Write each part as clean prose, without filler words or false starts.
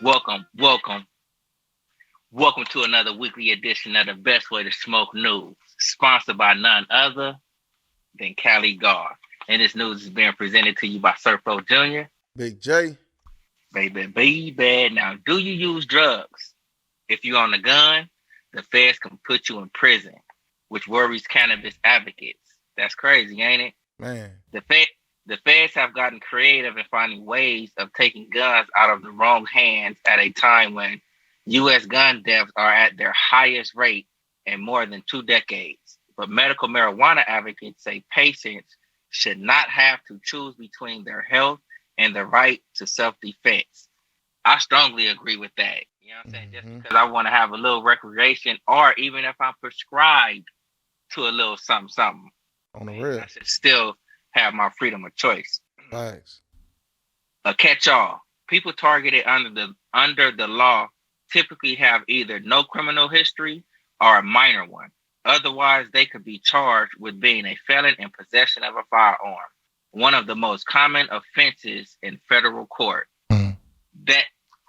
welcome, welcome to another weekly edition of the Best Way to Smoke News, sponsored by none other than Cali Gar. And this news is being presented to you by Surfo Jr. Big J. Baby. Now, do you use drugs? If you own a gun, the feds can put you in prison, which worries cannabis advocates. That's crazy, ain't it? Man. The Fed, the feds have gotten creative in finding ways of taking guns out of the wrong hands at a time when U.S. gun deaths are at their highest rate in more than 2 decades. But medical marijuana advocates say patients should not have to choose between their health and the right to self-defense. I strongly agree with that. You know what I'm saying? Just Mm-hmm. because I want to have a little recreation, or even if I'm prescribed to a little something, something, On the man, real. I should still have my freedom of choice. Thanks. A catch-all. People targeted under the law typically have either no criminal history or a minor one. Otherwise, they could be charged with being a felon in possession of a firearm, one of the most common offenses in federal court. Mm-hmm. That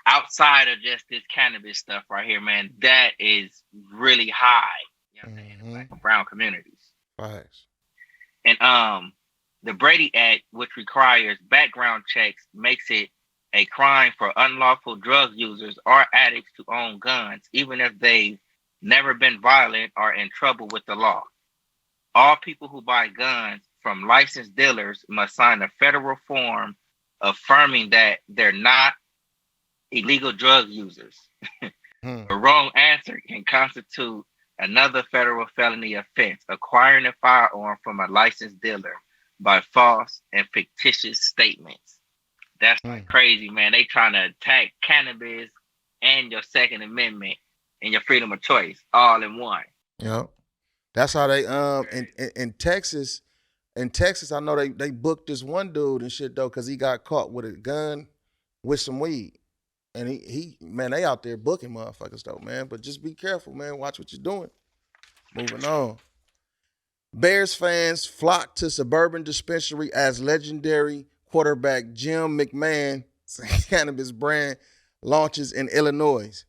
outside of just this cannabis stuff right here, man, that is really high. You know what I'm saying, in the Mm-hmm. black and brown communities. Thanks. And the Brady Act, which requires background checks, makes it a crime for unlawful drug users or addicts to own guns, even if they've never been violent or in trouble with the law. All people who buy guns from licensed dealers must sign a federal form affirming that they're not illegal drug users. Mm-hmm. A wrong answer can constitute another federal felony offense, acquiring a firearm from a licensed dealer by false and fictitious statements. That's like crazy, man. They trying to attack cannabis and your Second Amendment and your freedom of choice all in one. Yep. That's how they Crazy. in Texas. In Texas, I know they booked this one dude and shit though, cause he got caught with a gun with some weed. And he man, they out there booking motherfuckers though, man. But just be careful, man. Watch what you're doing. Moving on. Bears fans flocked to suburban dispensary as legendary quarterback Jim McMahon cannabis brand launches in Illinois.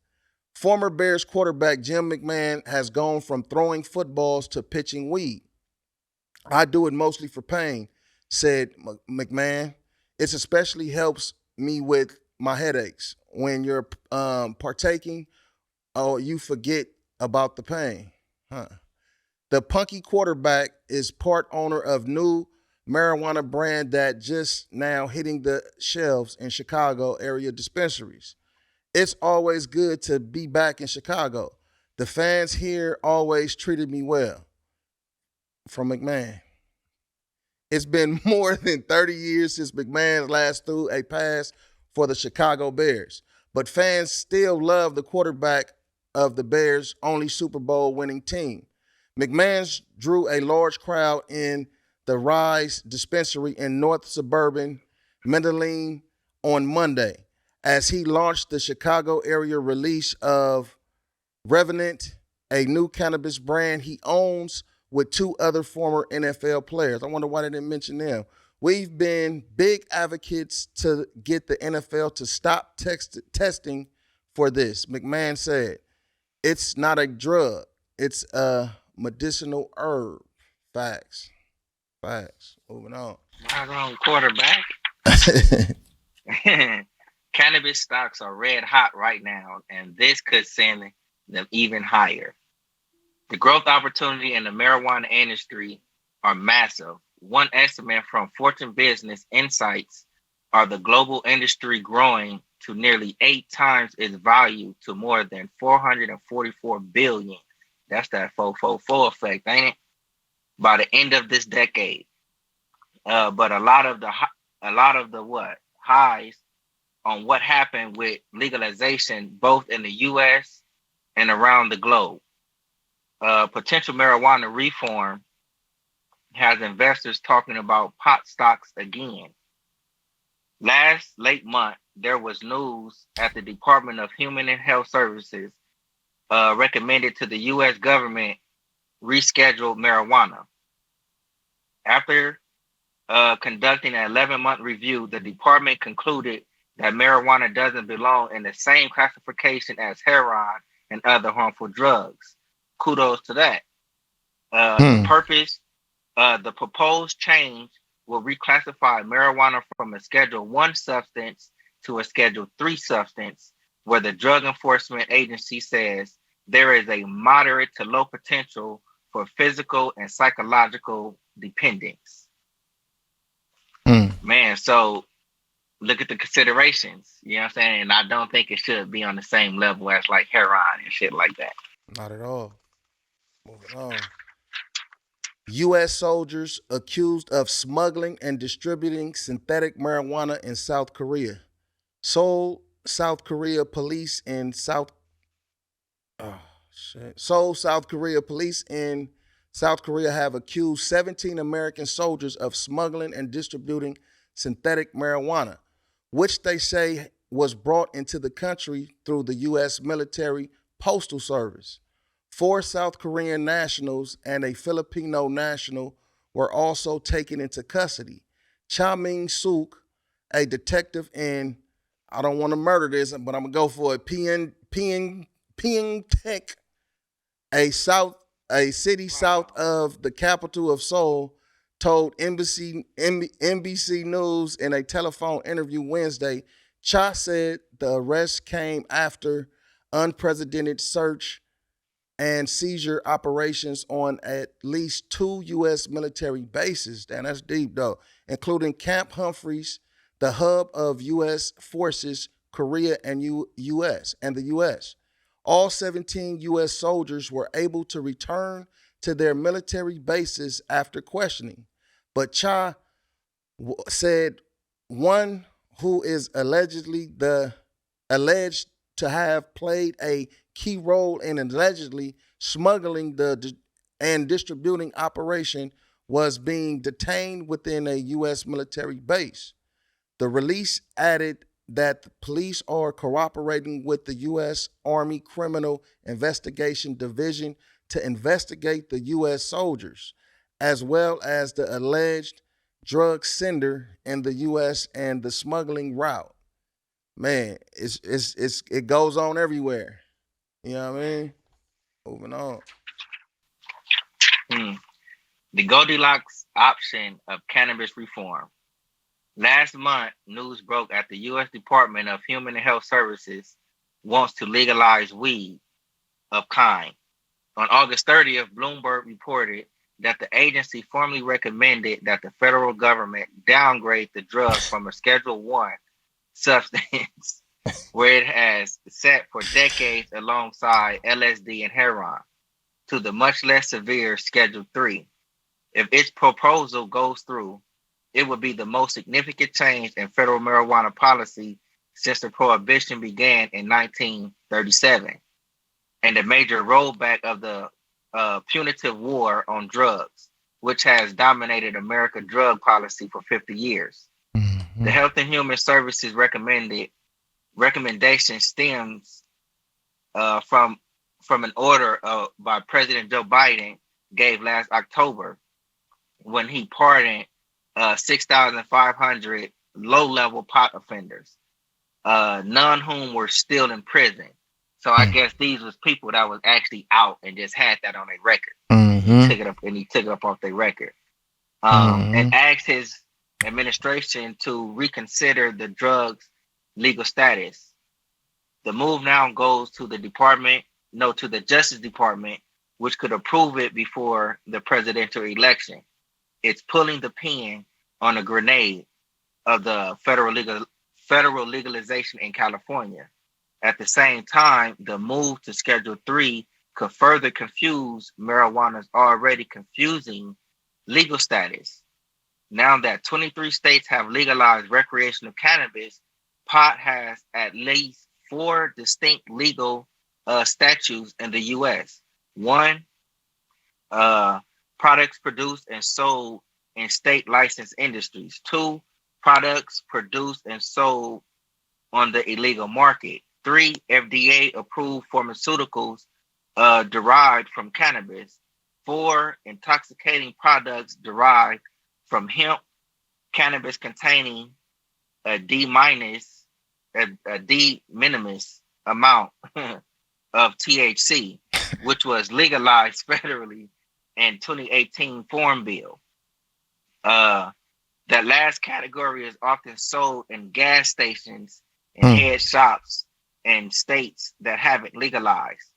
Former Bears quarterback Jim McMahon has gone from throwing footballs to pitching weed. I do it mostly for pain, said McMahon. It especially helps me with my headaches. When you're partaking, oh, you forget about the pain. Huh. The punky quarterback is part owner of new marijuana brand that just now hitting the shelves in Chicago area dispensaries. It's always good to be back in Chicago. The fans here always treated me well. From McMahon. It's been more than 30 years since McMahon last threw a pass for the Chicago Bears, but fans still love the quarterback of the Bears' only Super Bowl winning team. McMahon's drew a large crowd in the Rise dispensary in North Suburban Medellin on Monday as he launched the Chicago area release of Revenant, a new cannabis brand he owns with two other former NFL players. I wonder why they didn't mention them. We've been big advocates to get the NFL to stop testing for this. McMahon said, it's not a drug, it's a medicinal herb. Facts. Facts. Moving on. My wrong quarterback. Cannabis stocks are red hot right now, and this could send them even higher. The growth opportunity in the marijuana industry are massive. One estimate from Fortune Business Insights are the global industry growing to nearly 8 times its value to more than 444 billion. That's that 444 effect, ain't it? By the end of this decade. But a lot of the what highs on what happened with legalization, both in the U.S. and around the globe. Potential marijuana reform has investors talking about pot stocks again. Last late month, there was news at the Department of Human and Health Services recommended to the U.S. government reschedule marijuana. After conducting an 11-month review, the department concluded that marijuana doesn't belong in the same classification as heroin and other harmful drugs. Kudos to that. Hmm. The proposed change will reclassify marijuana from a Schedule 1 substance to a Schedule 3 substance, where the Drug Enforcement Agency says there is a moderate to low potential for physical and psychological dependence. Hmm. Man, so look at the considerations. You know what I'm saying? And I don't think it should be on the same level as like heroin and shit like that. Not at all. Moving on. U.S. soldiers accused of smuggling and distributing synthetic marijuana in South Korea. Seoul, South Korea police in South oh, Seoul, South Korea police in South Korea have accused 17 American soldiers of smuggling and distributing synthetic marijuana, which they say was brought into the country through the U.S. military postal service. Four South Korean nationals and a Filipino national were also taken into custody. Cha Ming Suk, a detective in, I don't want to murder this, but I'm gonna go for it. Ping Tech, a south a city south of the capital of Seoul, told NBC News in a telephone interview Wednesday. Cha said the arrest came after unprecedented search and seizure operations on at least two U.S. military bases. Damn, that's deep though, including Camp Humphreys, the hub of U.S. forces, Korea and U.S. and the U.S. All 17 U.S. soldiers were able to return to their military bases after questioning, but Cha said one who is alleged to have played a key role in allegedly smuggling and distributing operation was being detained within a U.S. military base. The release added that the police are cooperating with the U.S. Army Criminal Investigation Division to investigate the U.S. soldiers, as well as the alleged drug sender in the U.S. and the smuggling route. Man, it goes on everywhere. You know what I mean? Moving on. Hmm. The Goldilocks option of cannabis reform. Last month, news broke that the U.S. Department of Human and Health Services wants to legalize weed of kind. On August 30th, Bloomberg reported that the agency formally recommended that the federal government downgrade the drug from a Schedule 1 substance where it has sat for decades alongside LSD and heroin to the much less severe Schedule 3. If its proposal goes through, it would be the most significant change in federal marijuana policy since the prohibition began in 1937 and a major rollback of the punitive war on drugs, which has dominated American drug policy for 50 years. The Mm-hmm. Health and Human Services recommendation stems from an order by President Joe Biden gave last October when he pardoned 6,500 low-level pot offenders, none whom were still in prison. So I guess these was people that was actually out and just had that on their record. He Mm-hmm. took it up and he took it up off their record. And Mm-hmm. asked his administration to reconsider the drug's legal status. The move now goes to to the Justice Department, which could approve it before the presidential election. It's pulling the pin on a grenade of the federal legalization in California. At the same time, the move to Schedule 3 could further confuse marijuana's already confusing legal status. Now that 23 states have legalized recreational cannabis, pot has at least four distinct legal statutes in the U.S. One, uh, products produced and sold in state licensed industries. Two, products produced and sold on the illegal market. Three, FDA approved pharmaceuticals derived from cannabis. Four, intoxicating products derived from hemp, cannabis containing a D minus a de minimis amount of THC, which was legalized federally in 2018 Farm Bill. That last category is often sold in gas stations and head shops in states that haven't legalized.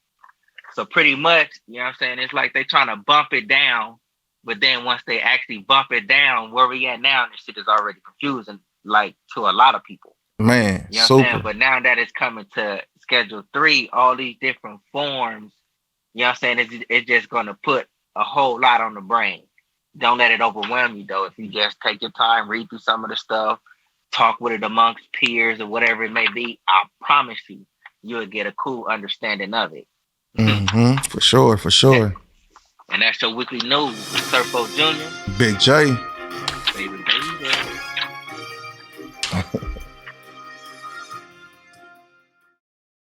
So pretty much, you know what I'm saying? It's like they trying to bump it down, but then once they actually bump it down, where we at now, this shit is already confusing, like to a lot of people. Man, you know super. what I'm saying? But now that it's coming to Schedule 3, all these different forms, you know what I'm saying? It's just going to put a whole lot on the brain. Don't let it overwhelm you, though. If you just take your time, read through some of the stuff, talk with it amongst peers or whatever it may be, I promise you, you'll get a cool understanding of it. For sure, for sure. And that's your weekly news with Surfo Jr. Big J.